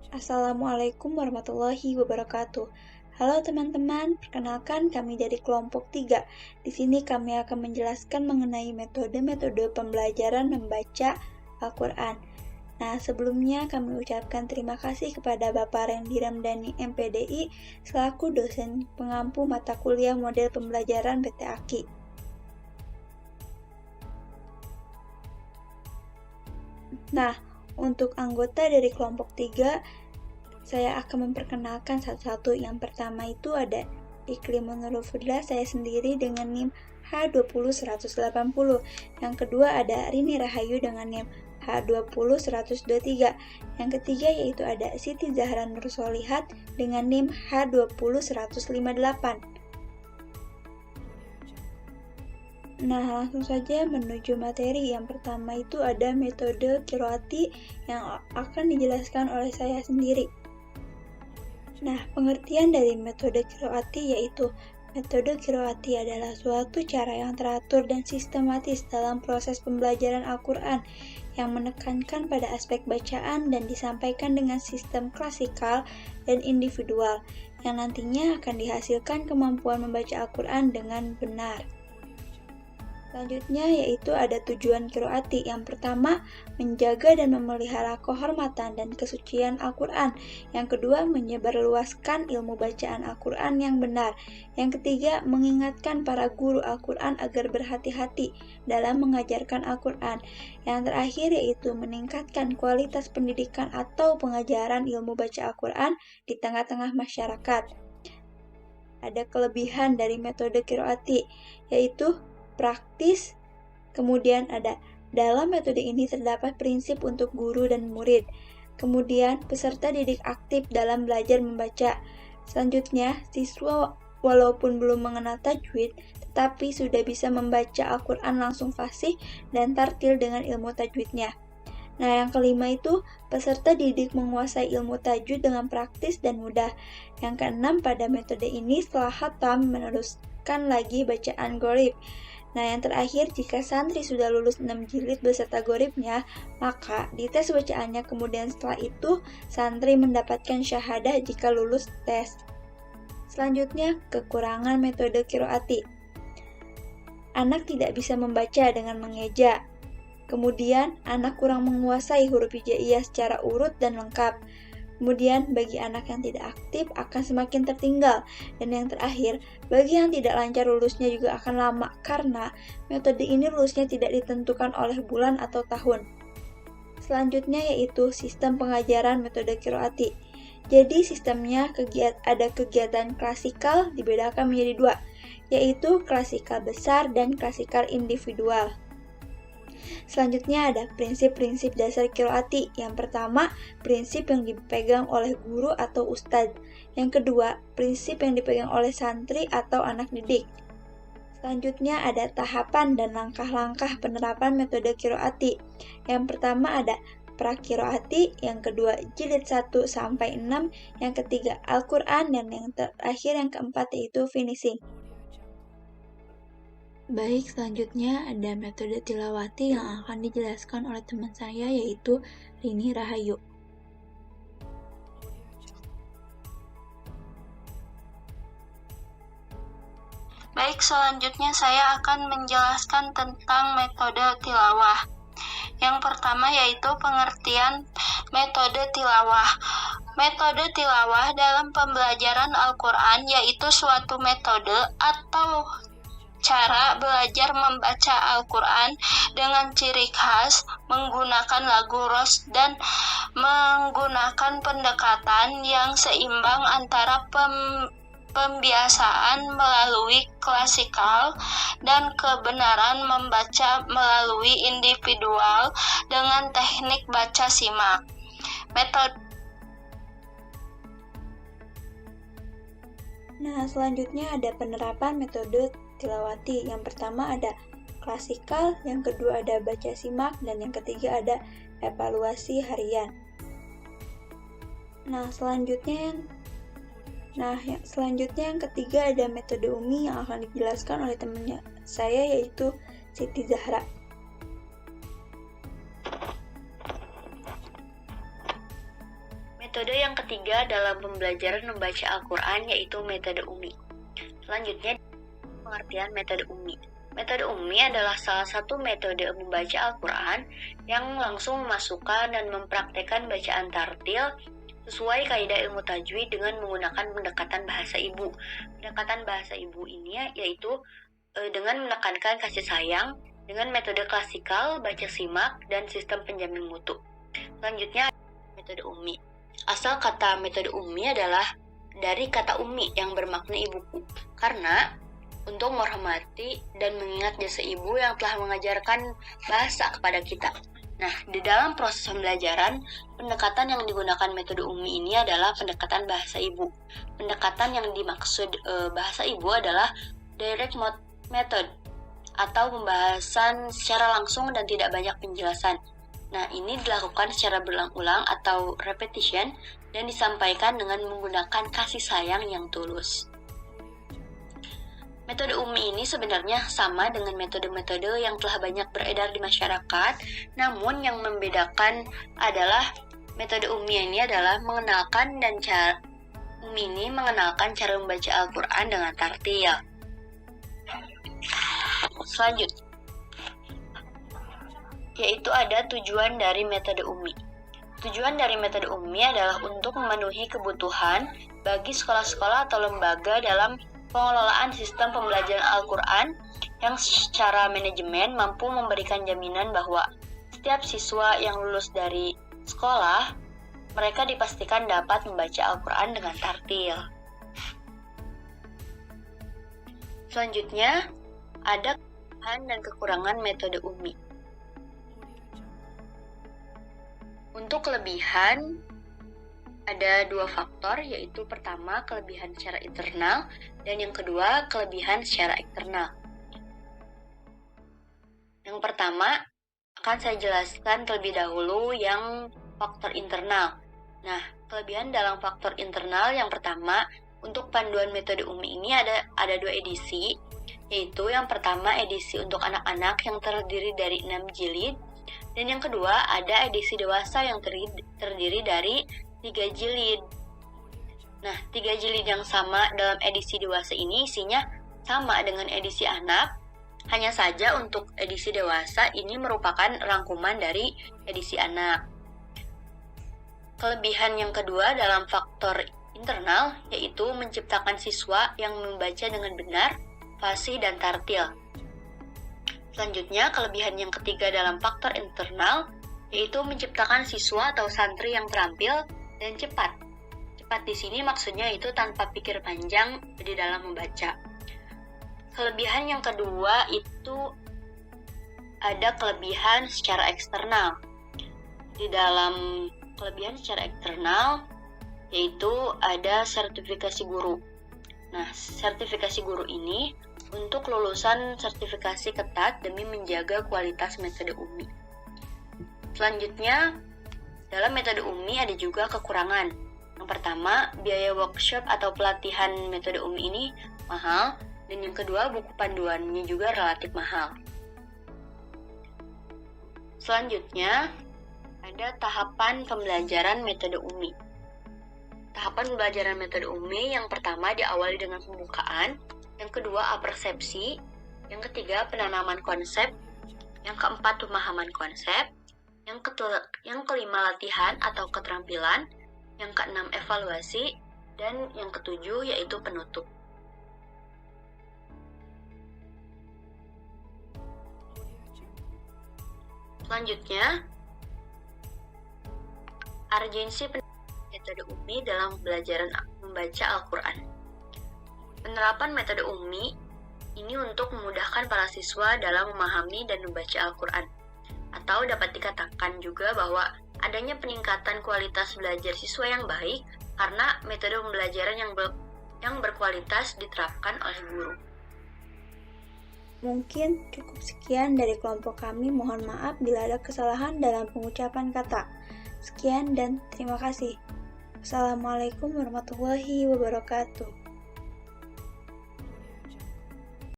Assalamualaikum warahmatullahi wabarakatuh. Halo teman-teman, perkenalkan kami dari kelompok 3. Di sini kami akan menjelaskan mengenai metode-metode pembelajaran membaca Al-Quran. Nah, sebelumnya kami ucapkan terima kasih kepada Bapak Rendy Ramdhani MPDI selaku dosen pengampu mata kuliah model pembelajaran PT AKI. Nah, untuk anggota dari kelompok 3, saya akan memperkenalkan satu-satu. Yang pertama itu ada Iklimun Nurul Fudla, saya sendiri dengan NIM H20180. Yang kedua ada Rini Rahayu dengan NIM H20123. Yang ketiga yaitu ada Siti Zahra Nur Solihat dengan NIM H20158. Nah, langsung saja menuju materi. Yang pertama itu ada metode qiraati yang akan dijelaskan oleh saya sendiri. Nah, pengertian dari metode qiraati yaitu metode qiraati adalah suatu cara yang teratur dan sistematis dalam proses pembelajaran Al-Quran yang menekankan pada aspek bacaan dan disampaikan dengan sistem klasikal dan individual yang nantinya akan dihasilkan kemampuan membaca Al-Quran dengan benar. Selanjutnya yaitu ada tujuan qiraati. Yang pertama, menjaga dan memelihara kehormatan dan kesucian Al-Quran. Yang kedua, menyebarluaskan ilmu bacaan Al-Quran yang benar. Yang ketiga, mengingatkan para guru Al-Quran agar berhati-hati dalam mengajarkan Al-Quran. Yang terakhir yaitu meningkatkan kualitas pendidikan atau pengajaran ilmu baca Al-Quran di tengah-tengah masyarakat. Ada kelebihan dari metode qiraati, yaitu praktis. Kemudian ada dalam metode ini terdapat prinsip untuk guru dan murid. Kemudian peserta didik aktif dalam belajar membaca. Selanjutnya, siswa walaupun belum mengenal tajwid, tetapi sudah bisa membaca Al-Quran langsung fasih dan tartil dengan ilmu tajwidnya. Nah, yang kelima itu peserta didik menguasai ilmu tajwid dengan praktis dan mudah. Yang keenam, pada metode ini setelah khatam meneruskan lagi bacaan gharib. Nah, yang terakhir, jika santri sudah lulus 6 jilid beserta gharibnya, maka dites bacaannya, kemudian setelah itu santri mendapatkan syahadah jika lulus tes. Selanjutnya, kekurangan metode qiraati. Anak tidak bisa membaca dengan mengeja. Kemudian, anak kurang menguasai huruf hijaiyah secara urut dan lengkap. Kemudian, bagi anak yang tidak aktif akan semakin tertinggal. Dan yang terakhir, bagi yang tidak lancar lulusnya juga akan lama karena metode ini lulusnya tidak ditentukan oleh bulan atau tahun. Selanjutnya yaitu sistem pengajaran metode qiraati. Jadi sistemnya ada kegiatan klasikal dibedakan menjadi dua, yaitu klasikal besar dan klasikal individual. Selanjutnya ada prinsip-prinsip dasar qiraati. Yang pertama, prinsip yang dipegang oleh guru atau ustadz. Yang kedua, prinsip yang dipegang oleh santri atau anak didik. Selanjutnya ada tahapan dan langkah-langkah penerapan metode qiraati. Yang pertama ada pra-qiraati, yang kedua jilid 1 sampai 6, yang ketiga Al-Quran, dan yang terakhir yang keempat yaitu finishing. Baik, selanjutnya ada metode tilawati yang akan dijelaskan oleh teman saya yaitu Rini Rahayu. Baik, selanjutnya saya akan menjelaskan tentang metode tilawah. Yang pertama yaitu pengertian metode tilawah. Metode tilawah dalam pembelajaran Al-Quran yaitu suatu metode atau cara belajar membaca Al-Quran dengan ciri khas, menggunakan lagu ros dan menggunakan pendekatan yang seimbang antara pembiasaan melalui klasikal dan kebenaran membaca melalui individual dengan teknik baca simak. Nah, selanjutnya ada penerapan metode tilawati. Yang pertama ada klasikal, yang kedua ada baca simak, dan yang ketiga ada evaluasi harian. Nah, selanjutnya yang ketiga ada metode umi yang akan dijelaskan oleh temannya saya yaitu Siti Zahra. Metode yang ketiga dalam pembelajaran membaca Al-Quran yaitu metode UMI. Selanjutnya, pengertian metode UMI. Metode UMI adalah salah satu metode membaca Al-Quran yang langsung memasukkan dan mempraktekkan bacaan tartil sesuai kaidah ilmu tajwid dengan menggunakan pendekatan bahasa ibu. Pendekatan bahasa ibu ini yaitu dengan menekankan kasih sayang dengan metode klasikal, baca simak, dan sistem penjamin mutu. Selanjutnya, metode UMI. Asal kata metode UMI adalah dari kata umi yang bermakna ibuku, karena untuk menghormati dan mengingat jasa ibu yang telah mengajarkan bahasa kepada kita. Nah, di dalam proses pembelajaran, pendekatan yang digunakan metode UMI ini adalah pendekatan bahasa ibu. Pendekatan yang dimaksud bahasa ibu adalah direct method atau pembahasan secara langsung dan tidak banyak penjelasan. Nah, ini dilakukan secara berulang-ulang atau repetition dan disampaikan dengan menggunakan kasih sayang yang tulus. Metode UMI ini sebenarnya sama dengan metode-metode yang telah banyak beredar di masyarakat, namun yang membedakan adalah metode UMI ini adalah mengenalkan cara membaca Al-Quran dengan tartil. Selanjutnya, yaitu ada tujuan dari metode UMI. Tujuan dari metode UMI adalah untuk memenuhi kebutuhan bagi sekolah-sekolah atau lembaga dalam pengelolaan sistem pembelajaran Al-Quran yang secara manajemen mampu memberikan jaminan bahwa setiap siswa yang lulus dari sekolah, mereka dipastikan dapat membaca Al-Quran dengan tartil. Selanjutnya, ada kelebihan dan kekurangan metode UMI. Untuk kelebihan, ada dua faktor, yaitu pertama, kelebihan secara internal, dan yang kedua, kelebihan secara eksternal. Yang pertama, akan saya jelaskan terlebih dahulu yang faktor internal. Nah, kelebihan dalam faktor internal yang pertama, untuk panduan metode UMI ini ada dua edisi, yaitu yang pertama edisi untuk anak-anak yang terdiri dari 6 jilid, dan yang kedua ada edisi dewasa yang terdiri dari 3 jilid. Nah, 3 jilid yang sama dalam edisi dewasa ini isinya sama dengan edisi anak, hanya saja untuk edisi dewasa ini merupakan rangkuman dari edisi anak. Kelebihan yang kedua dalam faktor internal yaitu menciptakan siswa yang membaca dengan benar, fasih, dan tartil. Selanjutnya, kelebihan yang ketiga dalam faktor internal yaitu menciptakan siswa atau santri yang terampil dan cepat. Cepat di sini maksudnya itu tanpa pikir panjang di dalam membaca. Kelebihan yang kedua itu ada kelebihan secara eksternal. Di dalam kelebihan secara eksternal yaitu ada sertifikasi guru. Nah, sertifikasi guru ini untuk lulusan sertifikasi ketat demi menjaga kualitas metode UMI. Selanjutnya, dalam metode UMI ada juga kekurangan. Yang pertama, biaya workshop atau pelatihan metode UMI ini mahal, dan yang kedua, buku panduannya juga relatif mahal. Selanjutnya, ada tahapan pembelajaran metode UMI. Tahapan pembelajaran metode UMI yang pertama diawali dengan pembukaan, yang kedua apersepsi, yang ketiga penanaman konsep, yang keempat pemahaman konsep, yang kelima latihan atau keterampilan, yang keenam evaluasi, dan yang ketujuh yaitu penutup. Selanjutnya, urgensi metode UMI dalam pembelajaran membaca Al-Quran. Penerapan metode UMI ini untuk memudahkan para siswa dalam memahami dan membaca Al-Quran. Atau dapat dikatakan juga bahwa adanya peningkatan kualitas belajar siswa yang baik karena metode pembelajaran yang berkualitas diterapkan oleh guru. Mungkin cukup sekian dari kelompok kami. Mohon maaf bila ada kesalahan dalam pengucapan kata. Sekian dan terima kasih. Assalamualaikum warahmatullahi wabarakatuh.